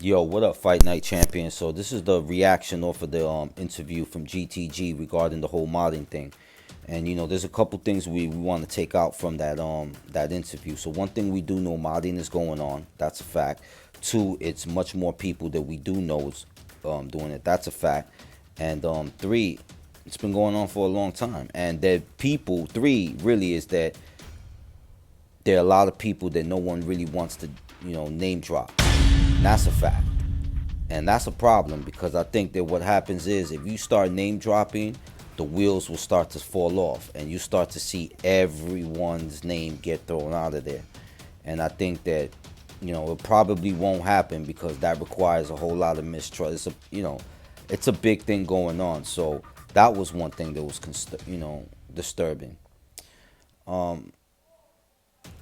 Yo, what up, Fight Night Champion? So this is the reaction off of the interview from GTG regarding the whole modding thing, and there's a couple things we want to take out from that interview. So one thing we do know, modding is going on. That's a fact. Two, it's much more people that we do know is doing it. That's a fact. And three, it's been going on for a long time. And the people, three really is that there are a lot of people that no one really wants to name drop. And that's a fact. And that's a problem because I think that what happens is if you start name dropping, the wheels will start to fall off and you start to see everyone's name get thrown out of there. And I think that, it probably won't happen because that requires a whole lot of mistrust. It's a big thing going on. So that was one thing that was, disturbing.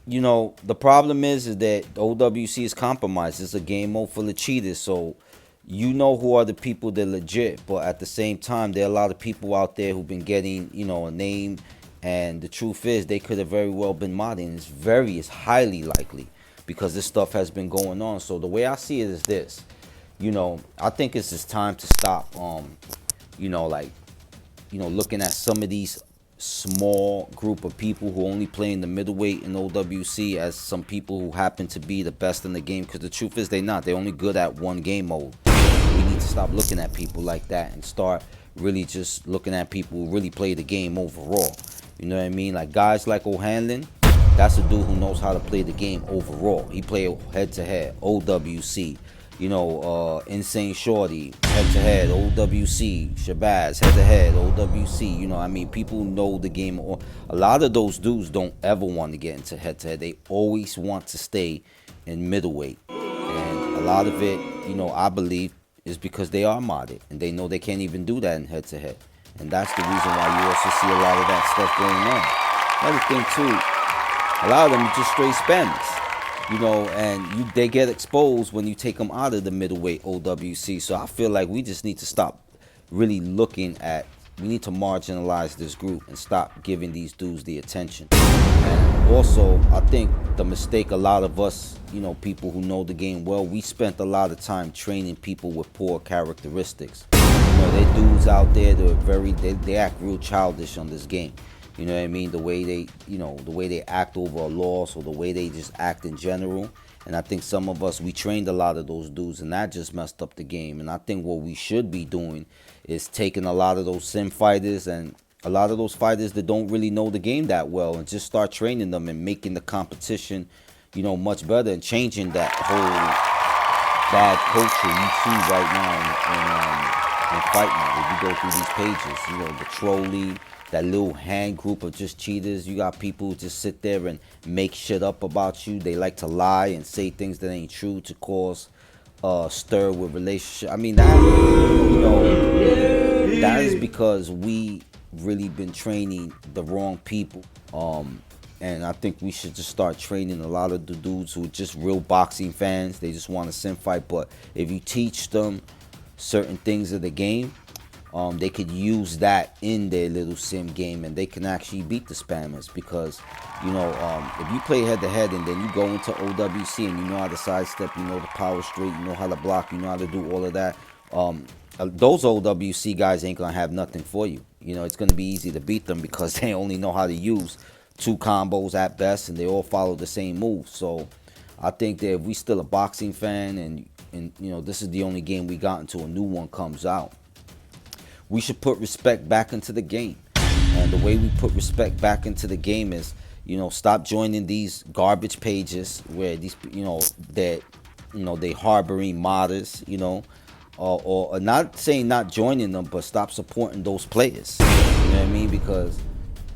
The problem is that OWC is compromised. It's a game mode full of cheaters. So who are the people that are legit, but at the same time, there are a lot of people out there who've been getting, a name, and the truth is they could have very well been modding. It's highly likely because this stuff has been going on. So the way I see it is this, I think it's just time to stop, looking at some of these small group of people who only play in the middleweight in OWC as some people who happen to be the best in the game, because the truth is they're not. They're only good at one game mode. We need to stop looking at people like that and start really just looking at people who really play the game overall. You know what I mean? Like guys like O'Hanlon, that's a dude who knows how to play the game overall. He played head to head, OWC. Insane Shorty, head to head, OWC, Shabazz, head to head, OWC. People know the game. Or a lot of those dudes don't ever want to get into head to head. They always want to stay in middleweight. And a lot of it, I believe, is because they are modded and they know they can't even do that in head to head. And that's the reason why you also see a lot of that stuff going on. Another thing too, a lot of them are just straight spammers. And they get exposed when you take them out of the middleweight OWC. So I feel like we just need to stop really looking at, we need to marginalize this group and stop giving these dudes the attention. And also, I think the mistake a lot of us, people who know the game well, we spent a lot of time training people with poor characteristics. There dudes out there that are they act real childish on this game. You know what I mean? The way they act over a loss, or the way they just act in general. And I think some of us, we trained a lot of those dudes, and that just messed up the game. And I think what we should be doing is taking a lot of those sim fighters and a lot of those fighters that don't really know the game that well, and just start training them and making the competition, much better, and changing that whole bad culture you see right now in Fight Night. If you go through these pages, the trolley, that little hand group of just cheaters. You got people who just sit there and make shit up about you. They like to lie and say things that ain't true to cause stir with relationship. That is because we really been training the wrong people. And I think we should just start training a lot of the dudes who are just real boxing fans. They just want to sim fight. But if you teach them certain things of the game, they could use that in their little sim game, and they can actually beat the spammers. Because if you play head to head and then you go into OWC and you know how to sidestep, you know the power straight, you know how to block, you know how to do all of that, those OWC guys ain't gonna have nothing for you. It's gonna be easy to beat them because they only know how to use 2 combos at best, and they all follow the same moves. So I think that if we still a boxing fan and this is the only game we got until a new one comes out, we should put respect back into the game. And the way we put respect back into the game is, stop joining these garbage pages where these, that, they harboring modders, or not saying not joining them, but stop supporting those players. You know what I mean? Because,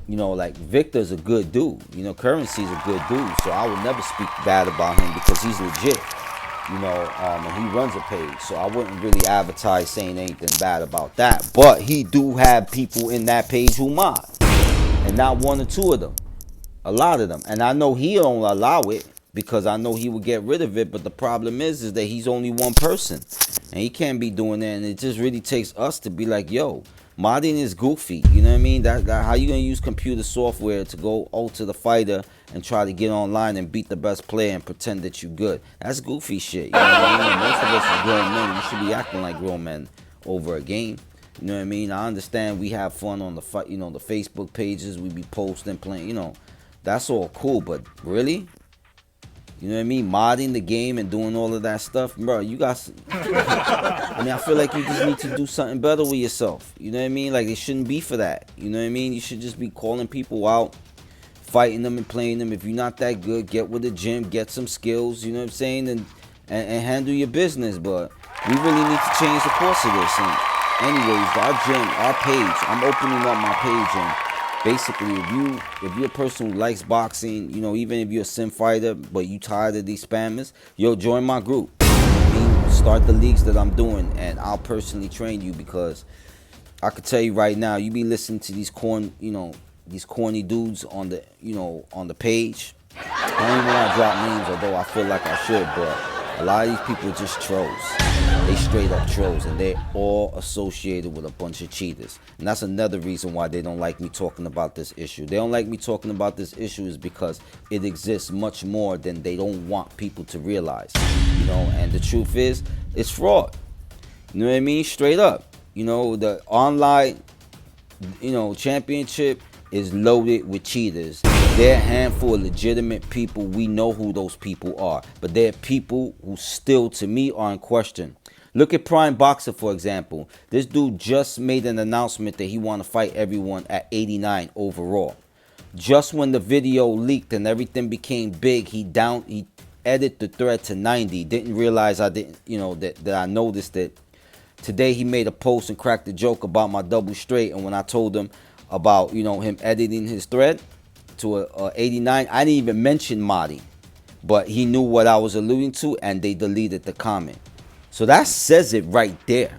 like Victor's a good dude. Currency's a good dude. So I would never speak bad about him because he's legit. And he runs a page, so I wouldn't really advertise saying anything bad about that. But he do have people in that page who mod, and not 1 or 2 of them, a lot of them. And I know he don't allow it because I know he would get rid of it. But the problem is that he's only one person, and he can't be doing that. And it just really takes us to be like, yo, Modding is goofy. You know what I mean? That how you gonna use computer software to go alter the fighter and try to get online and beat the best player and pretend that you good? That's goofy shit. You know what I mean? Most of us is grown men. We should be acting like grown men over a game. You know what I mean? I understand we have fun on the fight, you know, the Facebook pages. We be posting, playing, you know, that's all cool. But really, you know what I mean? Modding the game and doing all of that stuff, bro. You got. I mean, I feel like you just need to do something better with yourself. You know what I mean? Like it shouldn't be for that. You know what I mean? You should just be calling people out, fighting them and playing them. If you're not that good, get with the gym, get some skills. You know what I'm saying? And handle your business. But we really need to change the course of this. And anyways, our gym, our page, I'm opening up my page, and basically if you're a person who likes boxing, you know, even if you're a sim fighter but you tired of these spammers, yo, join my group. I mean, start the leagues that I'm doing, and I'll personally train you, because I could tell you right now, you be listening to these these corny dudes on the, you know, on the page. I don't even want to drop names, although I feel like I should, but a lot of these people are just trolls. They straight up trolls, and they're all associated with a bunch of cheaters. And that's another reason why they don't like me talking about this issue. They don't like me talking about this issue is because it exists much more than they don't want people to realize. You know, and the truth is, it's fraud. You know what I mean? Straight up. You know, the online, you know, championship is loaded with cheaters. They're a handful of legitimate people. We know who those people are. But they're people who still, to me, are in question. Look at Prime Boxer, for example. This dude just made an announcement that he want to fight everyone at 89 overall. Just when the video leaked and everything became big, he edited the thread to 90. Didn't realize I didn't, you know, that I noticed it. Today he made a post and cracked a joke about my double straight, and when I told him about, you know, him editing his thread to a 89, I didn't even mention modding, but he knew what I was alluding to, and they deleted the comment. So that says it right there.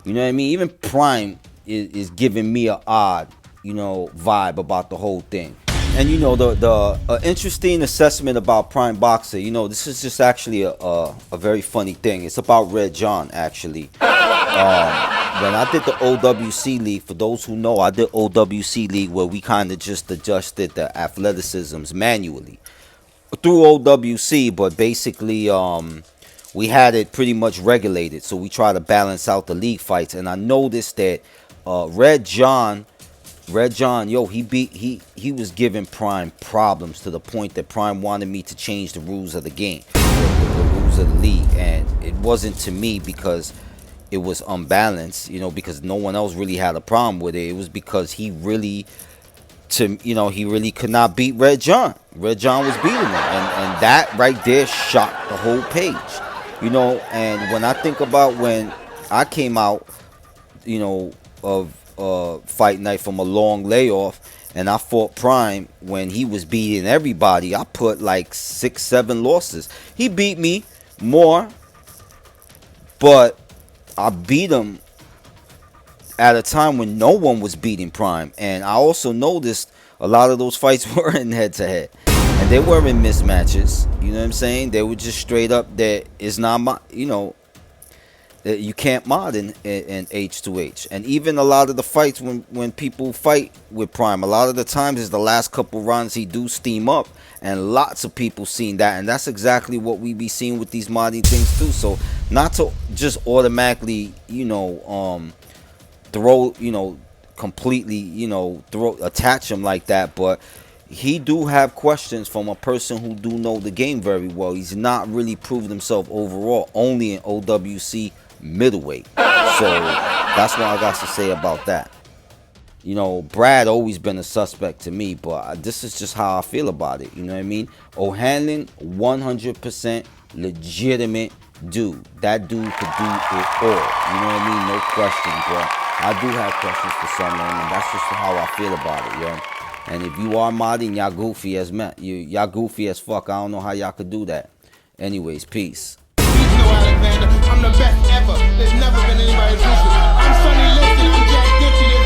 You know what I mean? Even Prime is giving me an odd, you know, vibe about the whole thing. And you know, the interesting assessment about Prime Boxer, you know, this is just actually a very funny thing. It's about Red John, actually. When I did the OWC League, for those who know, I did OWC League where we kind of just adjusted the athleticisms manually through OWC, but basically we had it pretty much regulated, so we try to balance out the league fights. And I noticed that Red John, yo, he was giving Prime problems to the point that Prime wanted me to change the rules of the game, the rules of the league, and it wasn't to me because it was unbalanced, you know, because no one else really had a problem with it. It was because he really could not beat Red John. Red John was beating him, and that right there shot the whole page, you know. And when I think about when I came out, you know, of fight night from a long layoff, and I fought Prime when he was beating everybody, I put like 6-7 losses. He beat me more, but I beat him at a time when no one was beating Prime. And I also noticed a lot of those fights were in head-to-head. And they were in mismatches. You know what I'm saying? They were just straight up that it's not, you know, that you can't mod in H2H. And even a lot of the fights when people fight with Prime, a lot of the times is the last couple rounds he do steam up. And lots of people seen that, and that's exactly what we be seeing with these modding things too. So not to just automatically, you know, throw, you know, completely, you know, attach him like that, but he do have questions from a person who do know the game very well. He's not really proved himself overall, only in OWC middleweight. So that's what I got to say about that. You know, Brad always been a suspect to me, but this is just how I feel about it. You know what I mean? O'Hanlon, 100% legitimate dude. That dude could do it all. You know what I mean? No question, but I do have questions for some, man, and that's just how I feel about it, yo. And if you are modding, y'all goofy as y'all goofy as fuck. I don't know how y'all could do that. Anyways, peace. I'm the best ever. There's never been anybody as ruthless. I'm Sonny Liston. I'm Jack Dempsey.